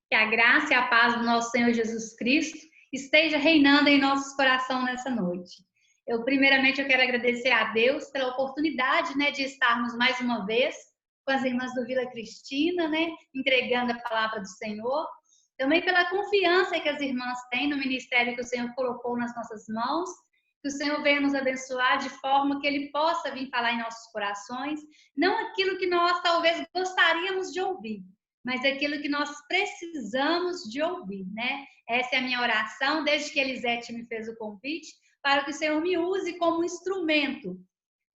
Que a graça e a paz do nosso Senhor Jesus Cristo esteja reinando em nossos corações nessa noite. Primeiramente, eu quero agradecer a Deus pela oportunidade, né, de estarmos mais uma vez com as irmãs do Vila Cristina, né, entregando a palavra do Senhor. Também pela confiança que as irmãs têm no ministério que o Senhor colocou nas nossas mãos. Que o Senhor venha nos abençoar de forma que Ele possa vir falar em nossos corações, não aquilo que nós talvez gostaríamos de ouvir, mas aquilo que nós precisamos de ouvir, né? Essa é a minha oração, desde que Elisete me fez o convite, para que o Senhor me use como instrumento.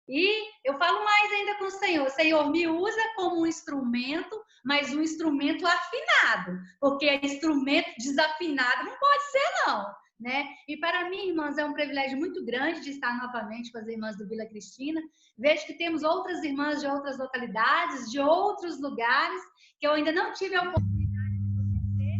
E eu falo mais ainda com o Senhor me usa como um instrumento, mas um instrumento afinado, porque instrumento desafinado não pode ser, não, né? E para mim, irmãs, é um privilégio muito grande de estar novamente com as irmãs do Vila Cristina. Vejo que temos outras irmãs de outras localidades, de outros lugares, que eu ainda não tive a oportunidade de conhecer.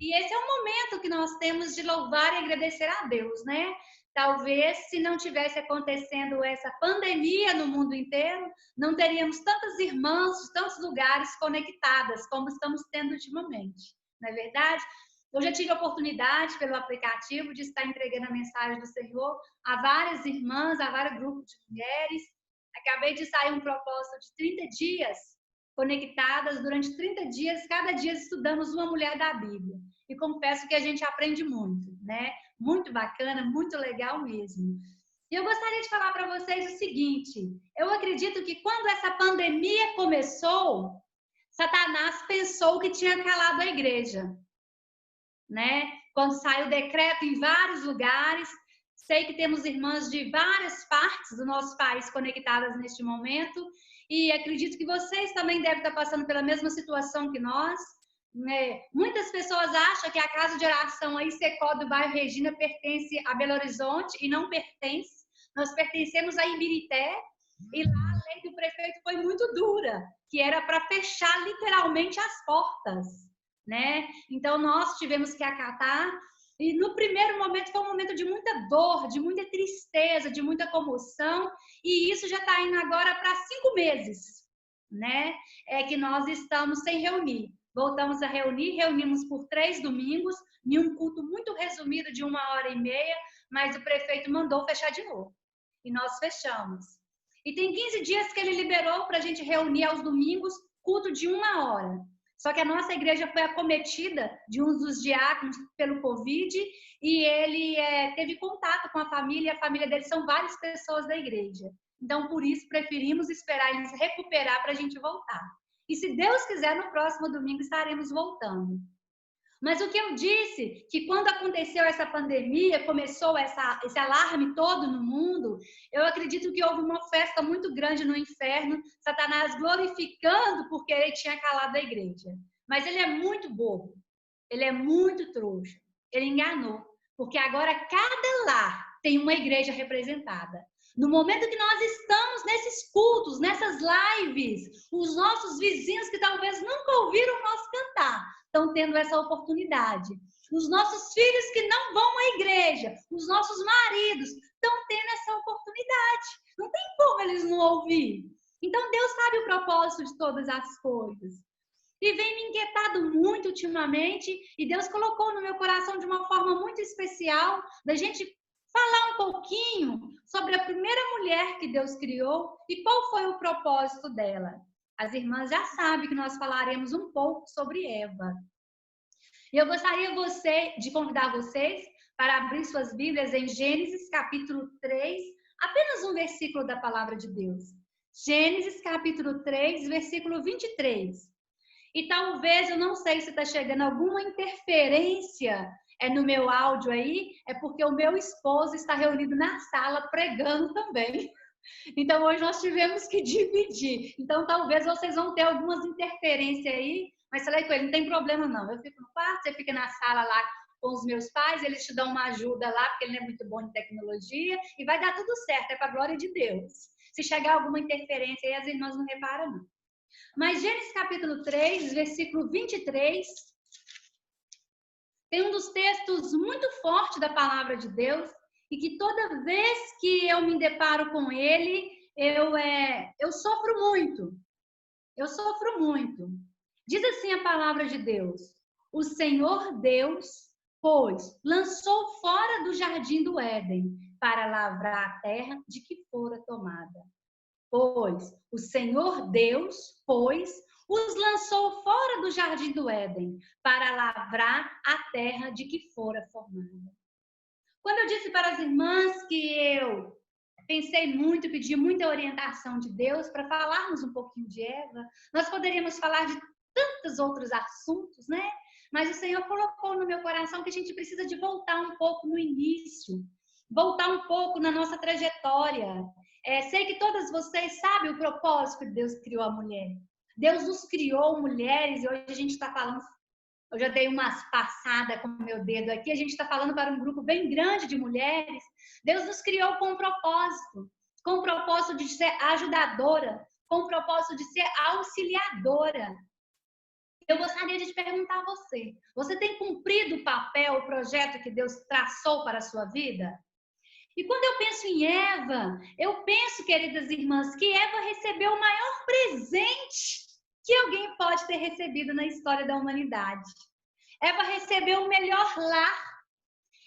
E esse é o momento que nós temos de louvar e agradecer a Deus, né? Talvez, se não tivesse acontecendo essa pandemia no mundo inteiro, não teríamos tantas irmãs de tantos lugares conectadas como estamos tendo ultimamente, não é verdade? Eu já tive a oportunidade, pelo aplicativo, de estar entregando a mensagem do Senhor a várias irmãs, a vários grupos de mulheres. Acabei de sair um propósito de 30 dias conectadas, durante 30 dias, cada dia estudamos uma mulher da Bíblia. E confesso que a gente aprende muito, né? Muito bacana, muito legal mesmo. E eu gostaria de falar para vocês o seguinte: eu acredito que quando essa pandemia começou, Satanás pensou que tinha calado a igreja, né? Quando saiu o decreto em vários lugares, sei que temos irmãs de várias partes do nosso país conectadas neste momento, e acredito que vocês também devem estar passando pela mesma situação que nós. Muitas pessoas acham que a casa de oração aí, Secó do bairro Regina, pertence a Belo Horizonte e não pertence. Nós pertencemos a Ibirité e lá a lei do prefeito foi muito dura, que era para fechar literalmente as portas, né? Então nós tivemos que acatar e no primeiro momento foi um momento de muita dor, de muita tristeza, de muita comoção, e isso já está indo agora para 5 meses, né? É que nós estamos sem reunir. Voltamos a reunir, reunimos por 3 domingos, em um culto muito resumido de 1h30, mas o prefeito mandou fechar de novo. E nós fechamos. E tem 15 dias que ele liberou para a gente reunir aos domingos, culto de 1 hora. Só que a nossa igreja foi acometida de um dos diáconos pelo Covid e ele teve contato com a família dele são várias pessoas da igreja. Então, por isso, preferimos esperar eles recuperar para a gente voltar. E se Deus quiser, no próximo domingo estaremos voltando. Mas o que eu disse, que quando aconteceu essa pandemia, começou esse alarme todo no mundo, eu acredito que houve uma festa muito grande no inferno, Satanás glorificando porque ele tinha calado a igreja. Mas ele é muito bobo, ele é muito trouxa, ele enganou, porque agora cada lar tem uma igreja representada. No momento que nós estamos nesses cultos, nessas lives, os nossos vizinhos que talvez nunca ouviram nós cantar, estão tendo essa oportunidade. Os nossos filhos que não vão à igreja, os nossos maridos estão tendo essa oportunidade. Não tem como eles não ouvir. Então Deus sabe o propósito de todas as coisas. E vem me inquietado muito ultimamente, e Deus colocou no meu coração de uma forma muito especial, da gente falar um pouquinho sobre a primeira mulher que Deus criou e qual foi o propósito dela. As irmãs já sabem que nós falaremos um pouco sobre Eva. E eu gostaria de convidar vocês para abrir suas Bíblias em Gênesis capítulo 3, apenas um versículo da palavra de Deus. Gênesis capítulo 3, versículo 23. E talvez, eu não sei se está chegando alguma interferência no meu áudio aí, é porque o meu esposo está reunido na sala pregando também. Então, hoje nós tivemos que dividir. Então, talvez vocês vão ter algumas interferências aí, mas falei com ele, não tem problema não. Eu fico no quarto, você fica na sala lá com os meus pais, eles te dão uma ajuda lá, porque ele não é muito bom em tecnologia, e vai dar tudo certo, é para a glória de Deus. Se chegar alguma interferência aí, as irmãs não reparam não. Mas Gênesis capítulo 3, versículo 23, tem um dos textos muito fortes da palavra de Deus, e que toda vez que eu me deparo com ele, eu sofro muito. Eu sofro muito. Diz assim a palavra de Deus: o Senhor Deus, pois, lançou fora do jardim do Éden para lavrar a terra de que fora tomada. Pois, o Senhor Deus, pois, os lançou fora do jardim do Éden para lavrar a terra de que fora formada. Quando eu disse para as irmãs que eu pensei muito, pedi muita orientação de Deus para falarmos um pouquinho de Eva, nós poderíamos falar de tantos outros assuntos, né? Mas o Senhor colocou no meu coração que a gente precisa de voltar um pouco no início, voltar um pouco na nossa trajetória. Sei que todas vocês sabem o propósito que Deus criou a mulher. Deus nos criou mulheres e hoje a gente está falando. Eu já dei umas passadas com o meu dedo aqui. A gente está falando para um grupo bem grande de mulheres. Deus nos criou com o propósito de ser ajudadora, com o propósito de ser auxiliadora. Eu gostaria de te perguntar a você: você tem cumprido o papel, o projeto que Deus traçou para a sua vida? E quando eu penso em Eva, eu penso, queridas irmãs, que Eva recebeu o maior presente que alguém pode ter recebido na história da humanidade. Eva recebeu o melhor lar.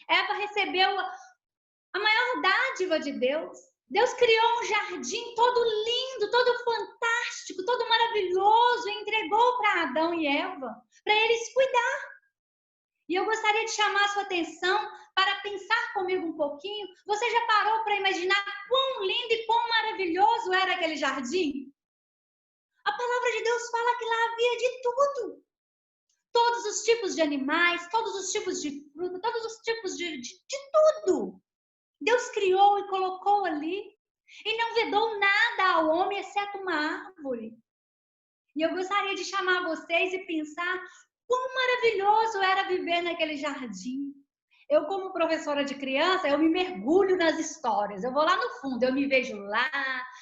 Eva recebeu a maior dádiva de Deus. Deus criou um jardim todo lindo, todo fantástico, todo maravilhoso e entregou para Adão e Eva, para eles cuidar. E eu gostaria de chamar a sua atenção para pensar comigo um pouquinho. Você já parou para imaginar quão lindo e quão maravilhoso era aquele jardim? A palavra de Deus fala que lá havia de tudo. Todos os tipos de animais, todos os tipos de fruta, todos os tipos de tudo. Deus criou e colocou ali. E não vedou nada ao homem, exceto uma árvore. E eu gostaria de chamar vocês e pensar quão maravilhoso era viver naquele jardim. Eu, como professora de criança, eu me mergulho nas histórias. Eu vou lá no fundo, eu me vejo lá,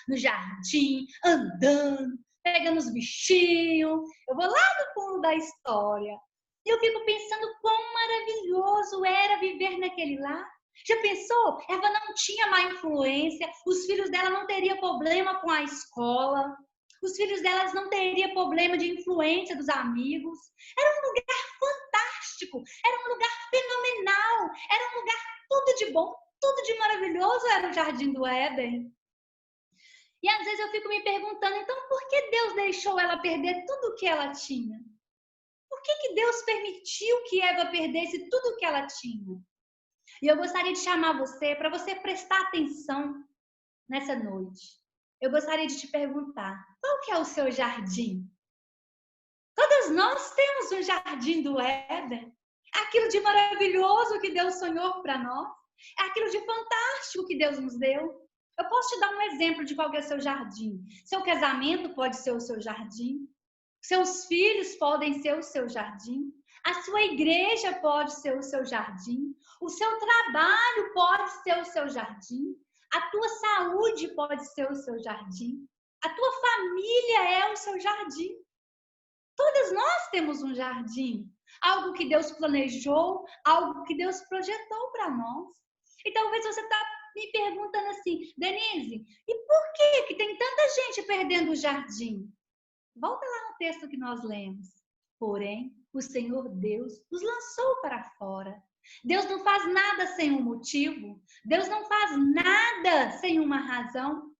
no jardim, andando, pegando os bichinhos. Eu vou lá no fundo da história. E eu fico pensando quão maravilhoso era viver naquele lar. Já pensou? Eva não tinha má influência, os filhos dela não teriam problema com a escola, os filhos delas não teriam problema de influência dos amigos. Era um lugar fantástico, era um lugar fenomenal, era um lugar tudo de bom, tudo de maravilhoso, era o Jardim do Éden. E às vezes eu fico me perguntando, então por que Deus deixou ela perder tudo o que ela tinha? Por que Deus permitiu que Eva perdesse tudo o que ela tinha? E eu gostaria de chamar você para você prestar atenção nessa noite. Eu gostaria de te perguntar, qual que é o seu jardim? Todas nós temos um jardim do Éden. Aquilo de maravilhoso que Deus sonhou para nós. É aquilo de fantástico que Deus nos deu. Eu posso te dar um exemplo de qual que é o seu jardim. Seu casamento pode ser o seu jardim. Seus filhos podem ser o seu jardim. A sua igreja pode ser o seu jardim. O seu trabalho pode ser o seu jardim. A tua saúde pode ser o seu jardim. A tua família é o seu jardim. Todas nós temos um jardim. Algo que Deus planejou, algo que Deus projetou para nós. E talvez você está me perguntando assim, Denise, e por que tem tanta gente perdendo o jardim? Volta lá no texto que nós lemos. Porém, o Senhor Deus os lançou para fora. Deus não faz nada sem um motivo. Deus não faz nada sem uma razão.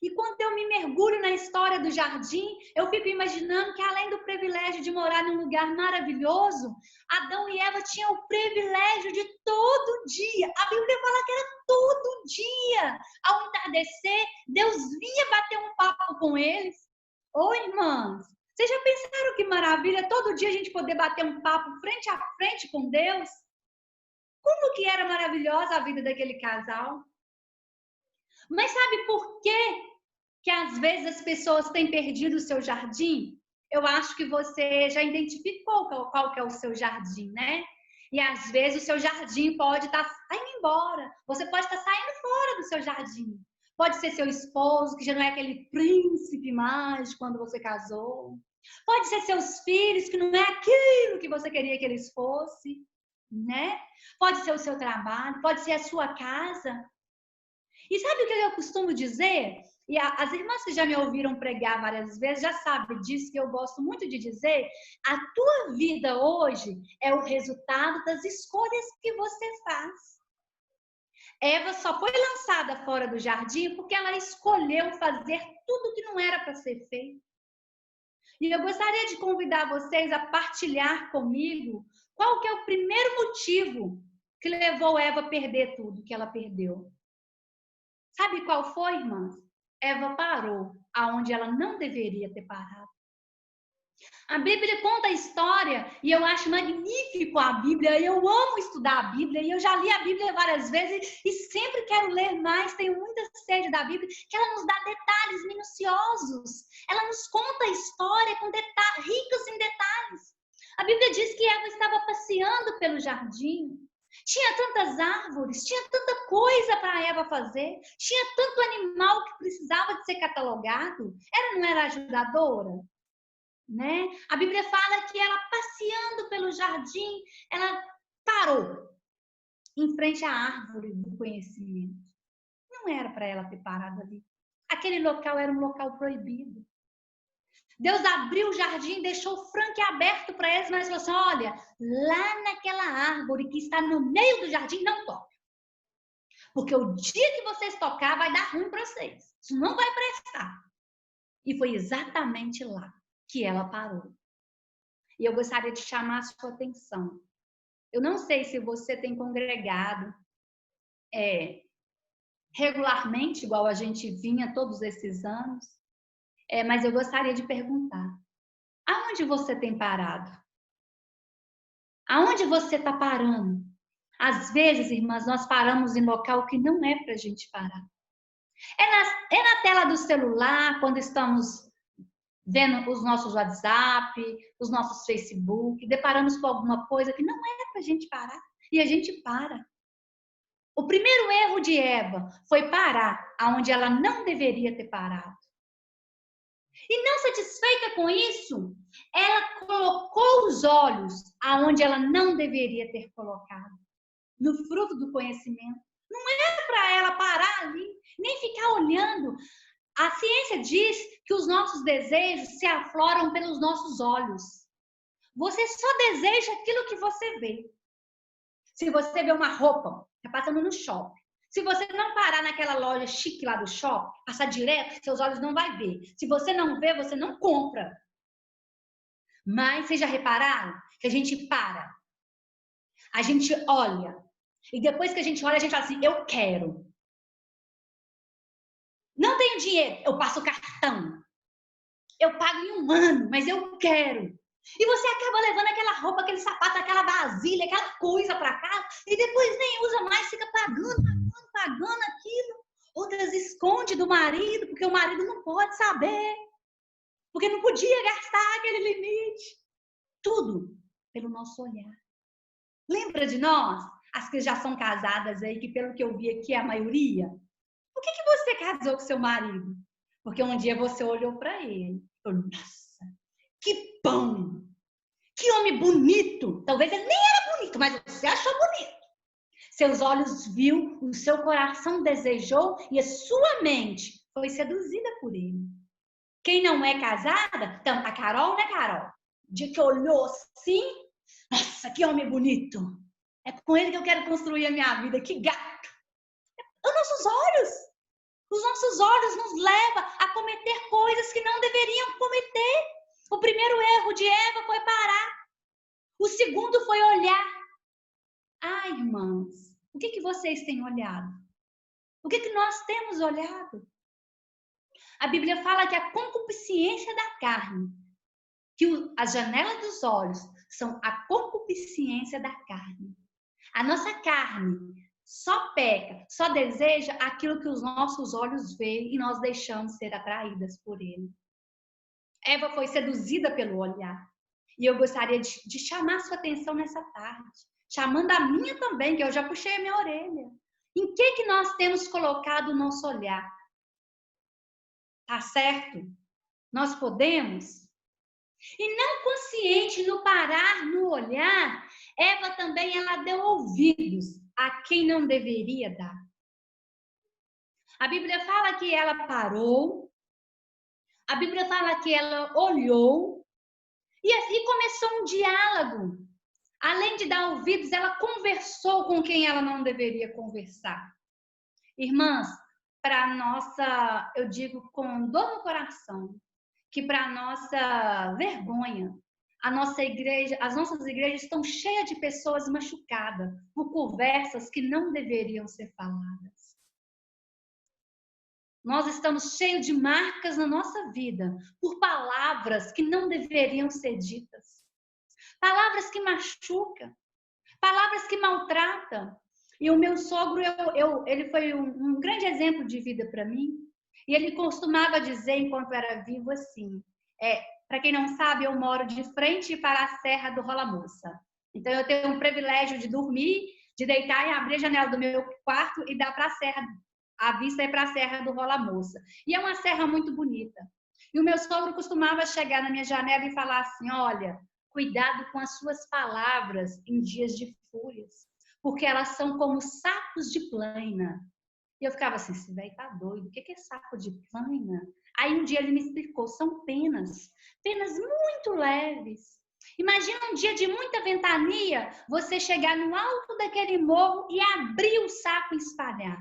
E quando eu me mergulho na história do jardim, eu fico imaginando que além do privilégio de morar num lugar maravilhoso, Adão e Eva tinham o privilégio de todo dia. A Bíblia fala que era todo dia. Ao entardecer, Deus vinha bater um papo com eles. Ô, irmãs, vocês já pensaram que maravilha todo dia a gente poder bater um papo frente a frente com Deus? Como que era maravilhosa a vida daquele casal? Mas sabe por que às vezes as pessoas têm perdido o seu jardim? Eu acho que você já identificou qual que é o seu jardim, né? E às vezes o seu jardim pode estar saindo embora. Você pode estar saindo fora do seu jardim. Pode ser seu esposo, que já não é aquele príncipe mais quando você casou. Pode ser seus filhos, que não é aquilo que você queria que eles fossem, né? Pode ser o seu trabalho, pode ser a sua casa. E sabe o que eu costumo dizer? E as irmãs que já me ouviram pregar várias vezes já sabem disso, que eu gosto muito de dizer: a tua vida hoje é o resultado das escolhas que você faz. Eva só foi lançada fora do jardim porque ela escolheu fazer tudo que não era para ser feito. E eu gostaria de convidar vocês a partilhar comigo qual que é o primeiro motivo que levou Eva a perder tudo que ela perdeu. Sabe qual foi, irmãs? Eva parou aonde ela não deveria ter parado. A Bíblia conta a história e eu acho magnífico a Bíblia. Eu amo estudar a Bíblia e eu já li a Bíblia várias vezes e sempre quero ler mais. Tenho muita sede da Bíblia, que ela nos dá detalhes minuciosos. Ela nos conta a história com detalhes, ricos em detalhes. A Bíblia diz que Eva estava passeando pelo jardim. Tinha tantas árvores, tinha tanta coisa para Eva fazer, tinha tanto animal que precisava de ser catalogado. Ela não era ajudadora? Né? A Bíblia fala que ela, passeando pelo jardim, ela parou em frente à árvore do conhecimento. Não era para ela ter parado ali. Aquele local era um local proibido. Deus abriu o jardim, deixou franco e aberto para eles, mas falou assim: olha, lá naquela árvore que está no meio do jardim, não toque. Porque o dia que vocês tocar, vai dar ruim para vocês. Isso não vai prestar. E foi exatamente lá que ela parou. E eu gostaria de chamar a sua atenção. Eu não sei se você tem congregado regularmente, igual a gente vinha todos esses anos, mas eu gostaria de perguntar: aonde você tem parado? Aonde você está parando? Às vezes, irmãs, nós paramos em local que não é para a gente parar. É na tela do celular, quando estamos vendo os nossos WhatsApp, os nossos Facebook, deparamos com alguma coisa que não é para a gente parar. E a gente para. O primeiro erro de Eva foi parar aonde ela não deveria ter parado. E não satisfeita com isso, ela colocou os olhos aonde ela não deveria ter colocado. No fruto do conhecimento. Não era para ela parar ali, nem ficar olhando. A ciência diz que os nossos desejos se afloram pelos nossos olhos. Você só deseja aquilo que você vê. Se você vê uma roupa, está passando no shopping. Se você não parar naquela loja chique lá do shopping, passar direto, seus olhos não vai ver. Se você não vê, você não compra. Mas vocês já repararam que a gente para, a gente olha, e depois que a gente olha, a gente fala assim: eu quero. Não tenho dinheiro, eu passo o cartão. Eu pago em um ano, mas eu quero. E você acaba levando aquela roupa, aquele sapato, aquela vasilha, aquela coisa para casa, e depois nem usa mais, fica pagando aquilo. Outras esconde do marido, porque o marido não pode saber. Porque não podia gastar aquele limite. Tudo pelo nosso olhar. Lembra de nós? As que já são casadas aí, que pelo que eu vi aqui é a maioria. Por que você casou com seu marido? Porque um dia você olhou para ele e falou: nossa, que bom! Que homem bonito! Talvez ele nem era bonito, mas você achou bonito. Seus olhos viu, o seu coração desejou e a sua mente foi seduzida por ele. Quem não é casada, então, a Carol, né, Carol? De que olhou assim, nossa, que homem bonito! É com ele que eu quero construir a minha vida, que gato! Os nossos olhos! Os nossos olhos nos levam a cometer coisas que não deveriam cometer. O primeiro erro de Eva foi parar. O segundo foi olhar. Ah, irmãos, o que vocês têm olhado? O que nós temos olhado? A Bíblia fala que a concupiscência da carne, que as janelas dos olhos são a concupiscência da carne. A nossa carne só peca, só deseja aquilo que os nossos olhos veem e nós deixamos ser atraídas por ele. Eva foi seduzida pelo olhar. E eu gostaria de chamar sua atenção nessa tarde. Chamando a minha também, que eu já puxei a minha orelha. Em que nós temos colocado o nosso olhar? Tá certo? Nós podemos? E não consciente no parar, no olhar, Eva também ela deu ouvidos a quem não deveria dar. A Bíblia fala que ela parou, a Bíblia fala que ela olhou e assim começou um diálogo. Além de dar ouvidos, ela conversou com quem ela não deveria conversar. Irmãs, para nossa, eu digo com dor no coração, que para nossa vergonha, a nossa igreja, as nossas igrejas estão cheias de pessoas machucadas por conversas que não deveriam ser faladas. Nós estamos cheios de marcas na nossa vida por palavras que não deveriam ser ditas. Palavras que machucam, palavras que maltratam. E o meu sogro, ele foi um grande exemplo de vida para mim. E ele costumava dizer, enquanto era vivo, assim: para quem não sabe, eu moro de frente para a Serra do Rola Moça. Então, eu tenho o privilégio de dormir, de deitar e abrir a janela do meu quarto e dar para a serra. A vista é para a Serra do Rola Moça. E é uma serra muito bonita. E o meu sogro costumava chegar na minha janela e falar assim: olha, cuidado com as suas palavras em dias de fúrias, porque elas são como sacos de plana. E eu ficava assim: esse velho tá doido, o que é saco de plana? Aí um dia ele me explicou: são penas, penas muito leves. Imagina um dia de muita ventania, você chegar no alto daquele morro e abrir o saco e espalhar.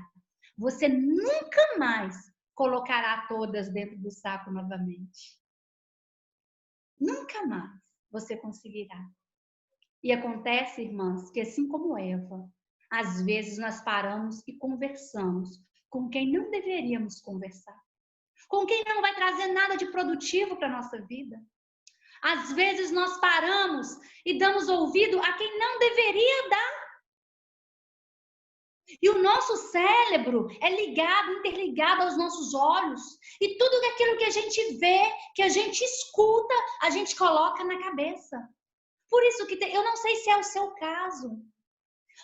Você nunca mais colocará todas dentro do saco novamente. Nunca mais você conseguirá. E acontece, irmãs, que assim como Eva, às vezes nós paramos e conversamos com quem não deveríamos conversar, com quem não vai trazer nada de produtivo para a nossa vida. Às vezes nós paramos e damos ouvido a quem não deveria dar. E o nosso cérebro é ligado, interligado aos nossos olhos. E tudo aquilo que a gente vê, que a gente escuta, a gente coloca na cabeça. Por isso que eu não sei se é o seu caso,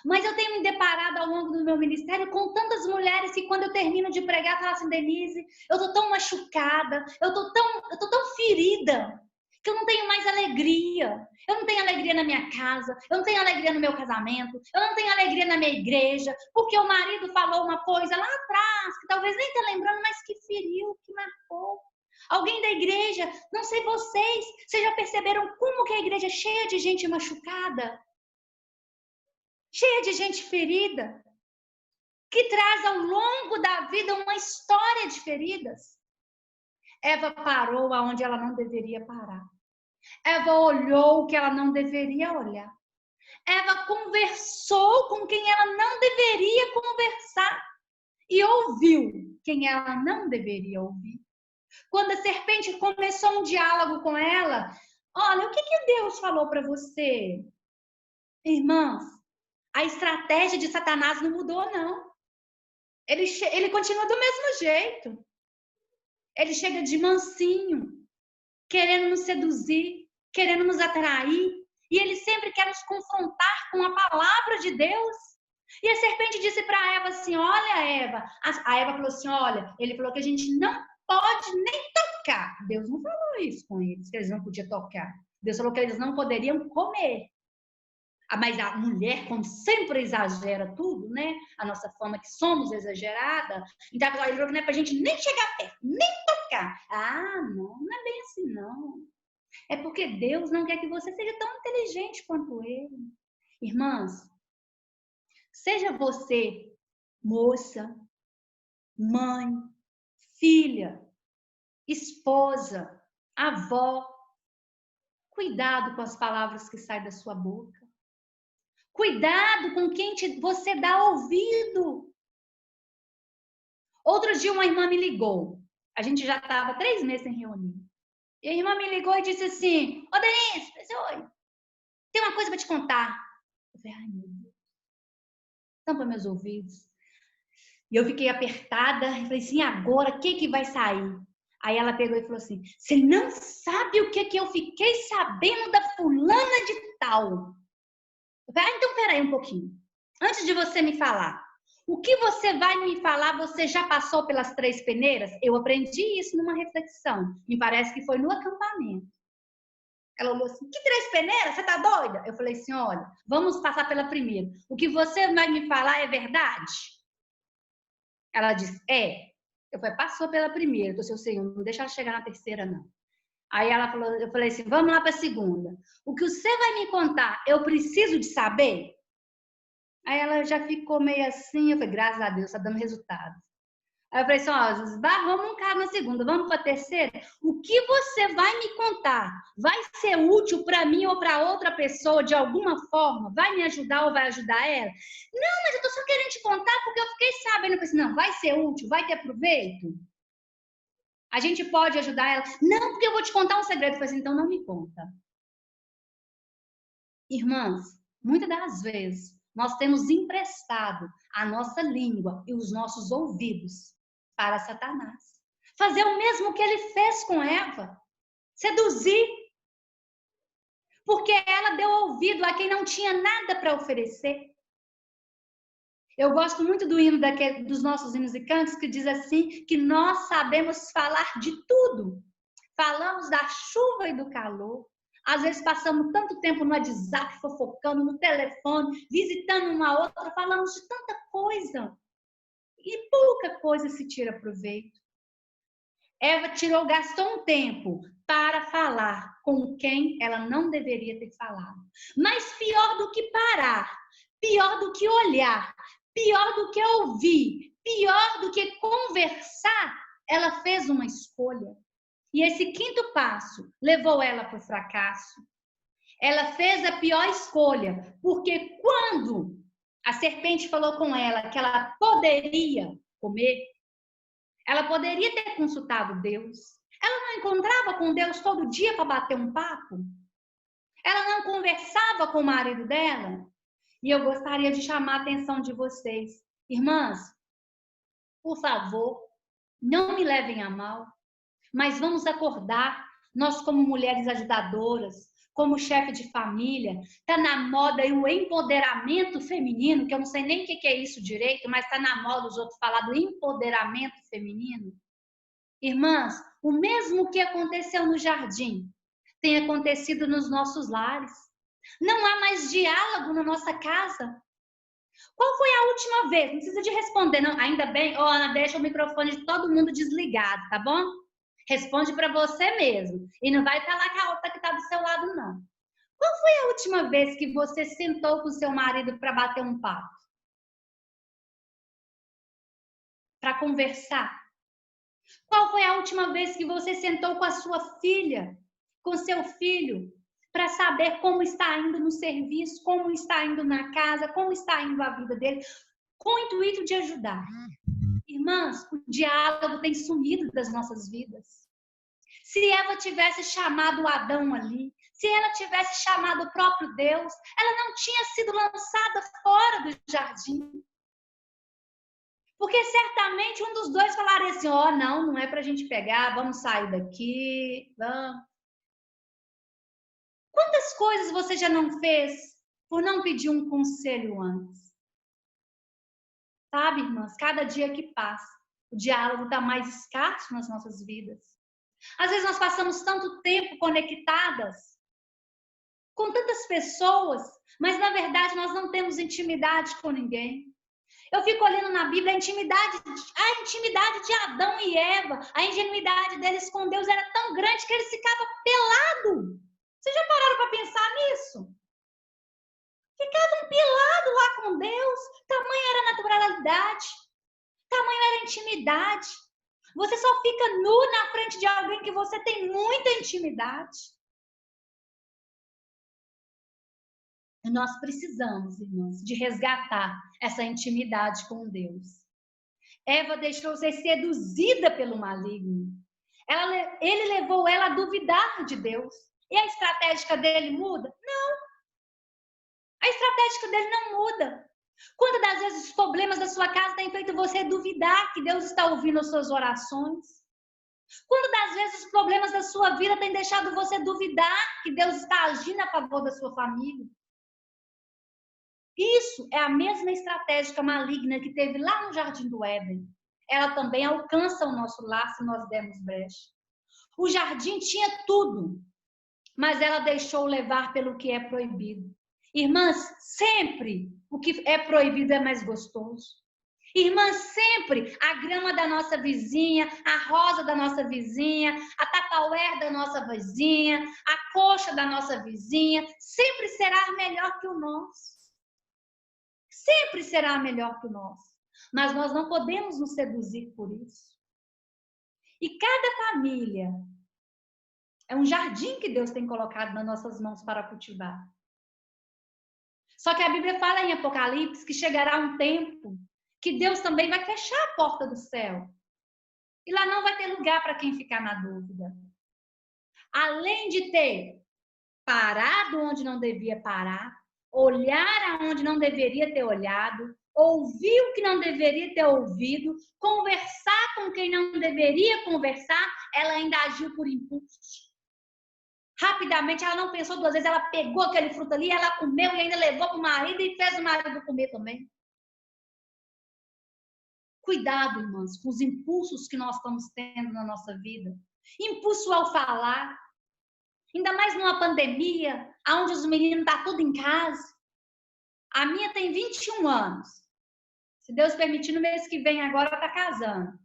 mas eu tenho me deparado ao longo do meu ministério com tantas mulheres que quando eu termino de pregar, falam assim: Denise, eu tô tão machucada, eu tô tão ferida, que eu não tenho mais alegria. Eu não tenho alegria na minha casa, eu não tenho alegria no meu casamento, eu não tenho alegria na minha igreja, porque o marido falou uma coisa lá atrás, que talvez nem tá lembrando, mas que feriu, que marcou. Alguém da igreja, não sei vocês já perceberam como que a igreja é cheia de gente machucada? Cheia de gente ferida, que traz ao longo da vida uma história de feridas. Eva parou aonde ela não deveria parar. Eva olhou o que ela não deveria olhar. Eva conversou com quem ela não deveria conversar. E ouviu quem ela não deveria ouvir. Quando a serpente começou um diálogo com ela: olha, o que Deus falou para você? Irmãs, a estratégia de Satanás não mudou, não. Ele continua do mesmo jeito. Ele chega de mansinho, querendo nos seduzir, querendo nos atrair. E ele sempre quer nos confrontar com a palavra de Deus. E a serpente disse para Eva assim: olha, Eva. A Eva falou assim: olha, ele falou que a gente não pode nem tocar. Deus não falou isso com eles, que eles não podiam tocar. Deus falou que eles não poderiam comer. Mas a mulher, como sempre exagera tudo, né? A nossa fama que somos exagerada. Então, ele falou que não é pra gente nem chegar perto, nem tocar. Ah, não é bem assim, não. É porque Deus não quer que você seja tão inteligente quanto ele. Irmãs, seja você moça, mãe, filha, esposa, avó, cuidado com as palavras que saem da sua boca. Cuidado com quem você dá ouvido. Outro dia uma irmã me ligou. A gente já estava 3 meses sem reunir. E a irmã me ligou e disse assim: ô Denise, oi, tem uma coisa para te contar. Eu falei: ai meu Deus, tampa meus ouvidos. E eu fiquei apertada e falei assim: agora o que vai sair? Aí ela pegou e falou assim: você não sabe o que eu fiquei sabendo da fulana de tal. Eu falei: ah, então peraí um pouquinho. Antes de você me falar, o que você vai me falar, você já passou pelas 3 peneiras? Eu aprendi isso numa reflexão. Me parece que foi no acampamento. Ela falou assim: que 3 peneiras? Você tá doida? Eu falei assim: olha, vamos passar pela primeira. O que você vai me falar é verdade? Ela disse, Eu falei, passou pela primeira. Eu disse, Senhor, não deixa ela chegar na terceira, não. Aí ela falou, eu falei assim, vamos lá para a segunda. O que você vai me contar, eu preciso de saber? Aí ela já ficou meio assim, eu falei, graças a Deus, está dando resultado. Aí eu falei assim, ó, vamos um cara na segunda, vamos para a terceira. O que você vai me contar vai ser útil para mim ou para outra pessoa de alguma forma? Vai me ajudar ou vai ajudar ela? Não, mas eu tô só querendo te contar porque eu fiquei sabendo. Eu falei assim, não, vai ser útil, vai ter proveito? A gente pode ajudar ela? Não, porque eu vou te contar um segredo. Eu falei assim, então não me conta. Irmãs, muitas das vezes nós temos emprestado a nossa língua e os nossos ouvidos para Satanás. Fazer o mesmo que ele fez com Eva. Seduzir. Porque ela deu ouvido a quem não tinha nada para oferecer. Eu gosto muito do hino dos nossos hinos e cantos que diz assim, que nós sabemos falar de tudo. Falamos da chuva e do calor. Às vezes passamos tanto tempo no WhatsApp, fofocando, no telefone, visitando uma outra, falamos de tanta coisa. E pouca coisa se tira proveito. Eva gastou um tempo para falar com quem ela não deveria ter falado. Mas pior do que parar, pior do que olhar, pior do que ouvir, pior do que conversar, ela fez uma escolha. E esse quinto passo levou ela para o fracasso. Ela fez a pior escolha, porque quando a serpente falou com ela que ela poderia comer, ela poderia ter consultado Deus. Ela não encontrava com Deus todo dia para bater um papo? Ela não conversava com o marido dela? E eu gostaria de chamar a atenção de vocês. Irmãs, por favor, não me levem a mal, mas vamos acordar. Nós, como mulheres ajudadoras, como chefe de família, está na moda aí o empoderamento feminino, que eu não sei nem o que é isso direito, mas está na moda os outros falar do empoderamento feminino. Irmãs, o mesmo que aconteceu no jardim tem acontecido nos nossos lares. Não há mais diálogo na nossa casa. Qual foi a última vez? Não precisa de responder, não. Ainda bem, Ana, deixa o microfone de todo mundo desligado, tá bom? Responde para você mesmo. E não vai falar com a outra que está do seu lado, não. Qual foi a última vez que você sentou com o seu marido para bater um papo? Para conversar? Qual foi a última vez que você sentou com a sua filha, com seu filho, para saber como está indo no serviço, como está indo na casa, como está indo a vida dele, com o intuito de ajudar? Irmãs, o diálogo tem sumido das nossas vidas. Se Eva tivesse chamado Adão ali, se ela tivesse chamado o próprio Deus, ela não tinha sido lançada fora do jardim. Porque certamente um dos dois falaria assim, não é pra gente pegar, vamos sair daqui, vamos. Quantas coisas você já não fez por não pedir um conselho antes? Sabe, irmãs, cada dia que passa, o diálogo está mais escasso nas nossas vidas. Às vezes nós passamos tanto tempo conectadas com tantas pessoas, mas na verdade nós não temos intimidade com ninguém. Eu fico olhando na Bíblia a intimidade de Adão e Eva, a ingenuidade deles com Deus era tão grande que eles ficavam pelados. Vocês já pararam para pensar nisso? Ficavam pelados lá com Deus. Tamanha era a naturalidade, tamanha era a intimidade. Você só fica nu na frente de alguém que você tem muita intimidade. E nós precisamos, irmãos, de resgatar essa intimidade com Deus. Eva deixou ser seduzida pelo maligno. Ele levou ela a duvidar de Deus. E a estratégia dele muda? Não. A estratégia dele não muda. Quantas das vezes os problemas da sua casa têm feito você duvidar que Deus está ouvindo as suas orações? Quantas das vezes os problemas da sua vida têm deixado você duvidar que Deus está agindo a favor da sua família? Isso é a mesma estratégia maligna que teve lá no Jardim do Éden. Ela também alcança o nosso lar se nós dermos brecha. O jardim tinha tudo, mas ela deixou levar pelo que é proibido. Irmãs, sempre o que é proibido é mais gostoso. Irmã, sempre a grama da nossa vizinha, a rosa da nossa vizinha, a tapaué da nossa vizinha, a coxa da nossa vizinha, sempre será melhor que o nosso. Sempre será melhor que o nosso. Mas nós não podemos nos seduzir por isso. E cada família é um jardim que Deus tem colocado nas nossas mãos para cultivar. Só que a Bíblia fala em Apocalipse que chegará um tempo que Deus também vai fechar a porta do céu. E lá não vai ter lugar para quem ficar na dúvida. Além de ter parado onde não devia parar, olhar aonde não deveria ter olhado, ouvir o que não deveria ter ouvido, conversar com quem não deveria conversar, ela ainda agiu por impulso. Rapidamente, ela não pensou duas vezes, ela pegou aquele fruto ali, ela comeu e ainda levou para o marido e fez o marido comer também. Cuidado, irmãos, com os impulsos que nós estamos tendo na nossa vida. Impulso ao falar, ainda mais numa pandemia, onde os meninos estão tudo em casa. A minha tem 21 anos. Se Deus permitir, no mês que vem agora está casando.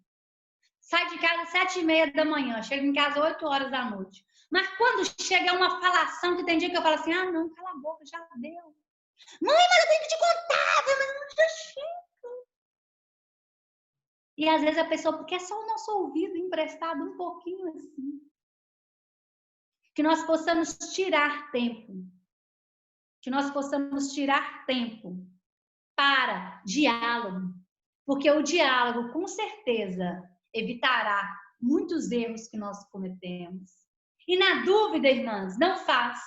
Sai de casa às 7h30 da manhã, chega em casa 8 horas da noite. Mas quando chega uma falação, que tem dia que eu falo assim, não, cala a boca, já deu. Mãe, mas eu tenho que te contar, mas não já chega. E às vezes a pessoa, porque é só o nosso ouvido emprestado um pouquinho assim. Que nós possamos tirar tempo. Que nós possamos tirar tempo para diálogo. Porque o diálogo, com certeza, evitará muitos erros que nós cometemos. E na dúvida, irmãs, não faz.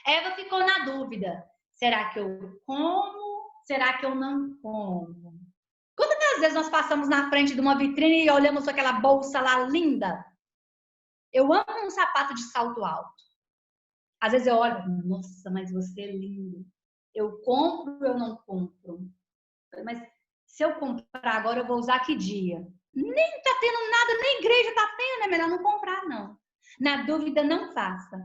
Eva ficou na dúvida. Será que eu como? Será que eu não como? Quantas vezes nós passamos na frente de uma vitrine e olhamos aquela bolsa lá linda? Eu amo um sapato de salto alto. Às vezes eu olho, nossa, mas você é lindo. Eu compro, eu não compro. Mas se eu comprar agora, eu vou usar que dia? Nem tá tendo nada, nem igreja tá tendo, é melhor não comprar, não. Na dúvida, não faça.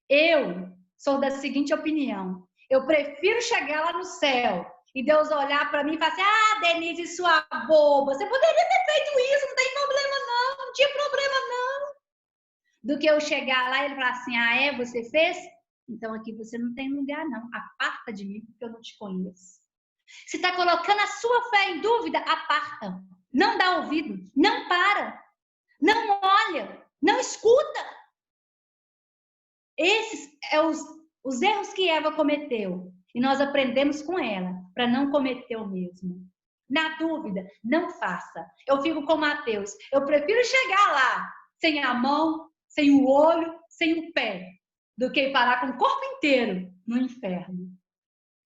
Eu sou da seguinte opinião. Eu prefiro chegar lá no céu e Deus olhar para mim e falar assim, Denise, sua boba, você poderia ter feito isso, não tem problema não, não tinha problema não. Do que eu chegar lá e ele falar assim, você fez? Então aqui você não tem lugar não, aparta de mim porque eu não te conheço. Se está colocando a sua fé em dúvida, aparta. Não dá ouvido, não para, não olha, não escuta. Esses são os erros que Eva cometeu. E nós aprendemos com ela para não cometer o mesmo. Na dúvida, não faça. Eu fico com Mateus. Eu prefiro chegar lá sem a mão, sem o olho, sem o pé, do que parar com o corpo inteiro no inferno.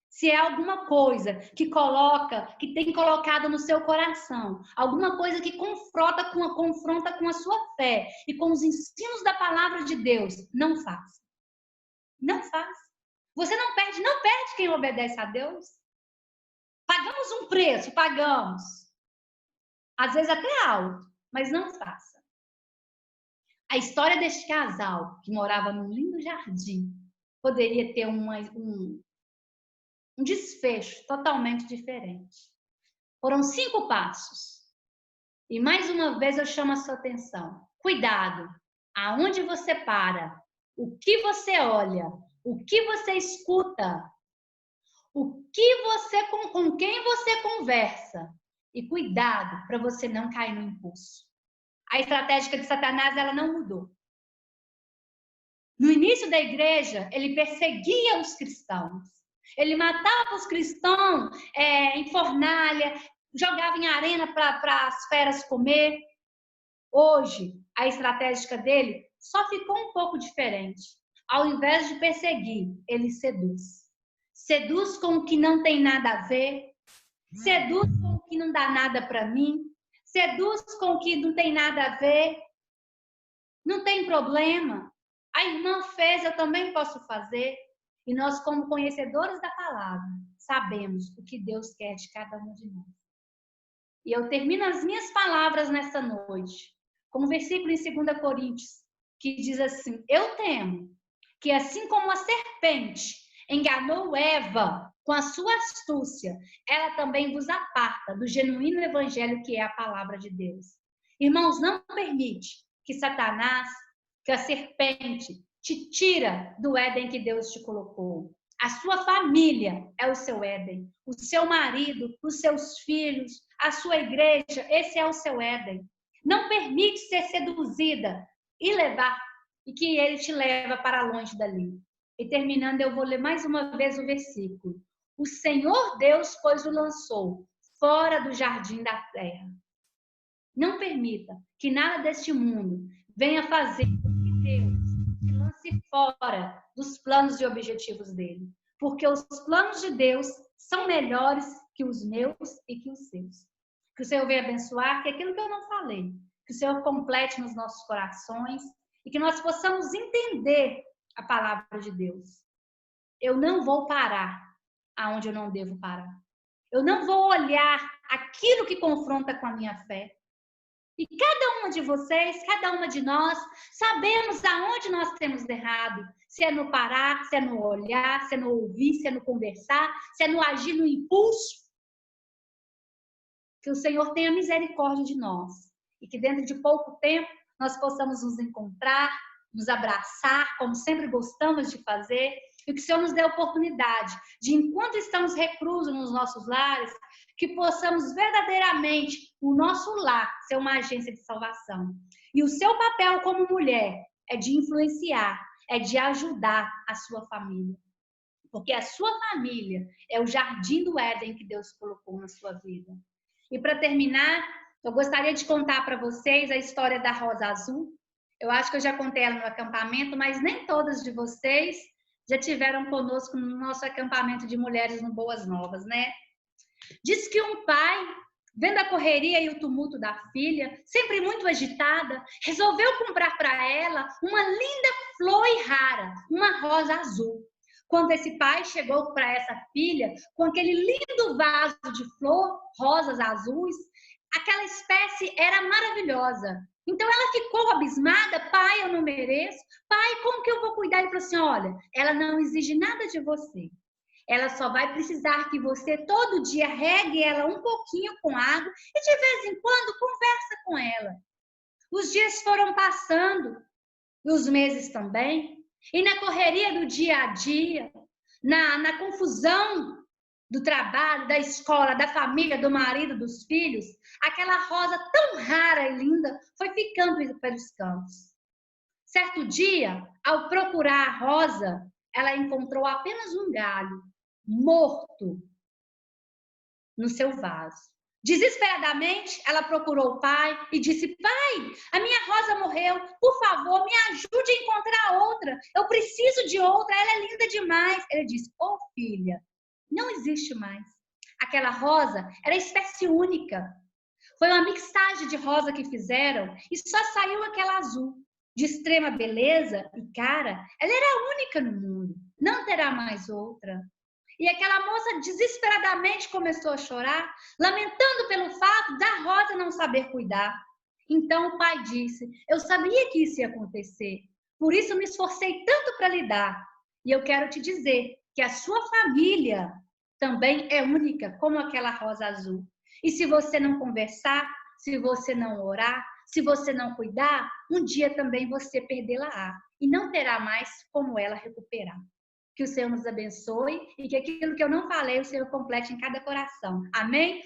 Se é alguma coisa que tem colocado no seu coração, alguma coisa que confronta com a sua fé e com os ensinos da palavra de Deus, não faça. Não faça. Você não perde quem obedece a Deus. Pagamos um preço, pagamos. Às vezes até alto, mas não faça. A história deste casal que morava num lindo jardim poderia ter um desfecho totalmente diferente. Foram 5 passos. E mais uma vez eu chamo a sua atenção. Cuidado, aonde você para, o que você olha, o que você escuta, com quem você conversa. E cuidado para você não cair no impulso. A estratégia de Satanás, ela não mudou. No início da igreja, ele perseguia os cristãos. Ele matava os cristãos em fornalha, jogava em arena para as feras comer. Hoje, a estratégia dele só ficou um pouco diferente. Ao invés de perseguir, ele seduz. Seduz com o que não tem nada a ver. Seduz com o que não dá nada para mim. Seduz com o que não tem nada a ver. Não tem problema. A irmã fez, eu também posso fazer. E nós, como conhecedores da palavra, sabemos o que Deus quer de cada um de nós. E eu termino as minhas palavras nessa noite com um versículo em 2 Coríntios, que diz assim: eu temo que assim como a serpente enganou Eva com a sua astúcia, ela também vos aparta do genuíno evangelho que é a palavra de Deus. Irmãos, não permite que Satanás, que a serpente, te tira do Éden que Deus te colocou. A sua família é o seu Éden. O seu marido, os seus filhos, a sua igreja, esse é o seu Éden. Não permite ser seduzida e que ele te leva para longe dali. E terminando, eu vou ler mais uma vez o versículo. O Senhor Deus, pois, o lançou fora do jardim da terra. Não permita que nada deste mundo venha fazer com que Deus te lance fora dos planos e objetivos dele. Porque os planos de Deus são melhores que os meus e que os seus. Que o Senhor venha abençoar, que aquilo que eu não falei, que o Senhor complete nos nossos corações e que nós possamos entender a palavra de Deus. Eu não vou parar aonde eu não devo parar. Eu não vou olhar aquilo que confronta com a minha fé. E cada uma de vocês, cada uma de nós, sabemos aonde nós temos errado. Se é no parar, se é no olhar, se é no ouvir, se é no conversar, se é no agir no impulso. Que o Senhor tenha misericórdia de nós. E que dentro de pouco tempo nós possamos nos encontrar, nos abraçar, como sempre gostamos de fazer. E que o Senhor nos dê a oportunidade de, enquanto estamos reclusos nos nossos lares, que possamos verdadeiramente, o nosso lar, ser uma agência de salvação. E o seu papel como mulher é de influenciar, é de ajudar a sua família. Porque a sua família é o jardim do Éden que Deus colocou na sua vida. E para terminar, eu gostaria de contar para vocês a história da Rosa Azul. Eu acho que eu já contei ela no acampamento, mas nem todas de vocês já tiveram conosco no nosso acampamento de mulheres no Boas Novas, né? Diz que um pai, vendo a correria e o tumulto da filha, sempre muito agitada, resolveu comprar para ela uma linda flor e rara, uma rosa azul. Quando esse pai chegou para essa filha com aquele lindo vaso de flor, rosas azuis, aquela espécie era maravilhosa. Então ela ficou abismada: pai, eu não mereço. Pai, como que eu vou cuidar? Ele falou assim: olha, ela não exige nada de você. Ela só vai precisar que você todo dia regue ela um pouquinho com água e de vez em quando conversa com ela. Os dias foram passando, e os meses também, e na correria do dia a dia, na confusão do trabalho, da escola, da família, do marido, dos filhos, aquela rosa tão rara e linda foi ficando pelos campos. Certo dia, ao procurar a rosa, ela encontrou apenas um galho morto no seu vaso. Desesperadamente, ela procurou o pai e disse: pai, a minha rosa morreu, por favor, me ajude a encontrar outra, eu preciso de outra, ela é linda demais. Ele disse: oh filha, não existe mais. Aquela rosa era espécie única. Foi uma mixagem de rosa que fizeram e só saiu aquela azul. De extrema beleza e cara, ela era única no mundo. Não terá mais outra. E aquela moça desesperadamente começou a chorar, lamentando pelo fato da rosa não saber cuidar. Então o pai disse: eu sabia que isso ia acontecer, por isso me esforcei tanto para lidar. E eu quero te dizer que a sua família também é única, como aquela rosa azul. E se você não conversar, se você não orar, se você não cuidar, um dia também você perdê-la-á e não terá mais como ela recuperar. Que o Senhor nos abençoe e que aquilo que eu não falei, o Senhor complete em cada coração. Amém?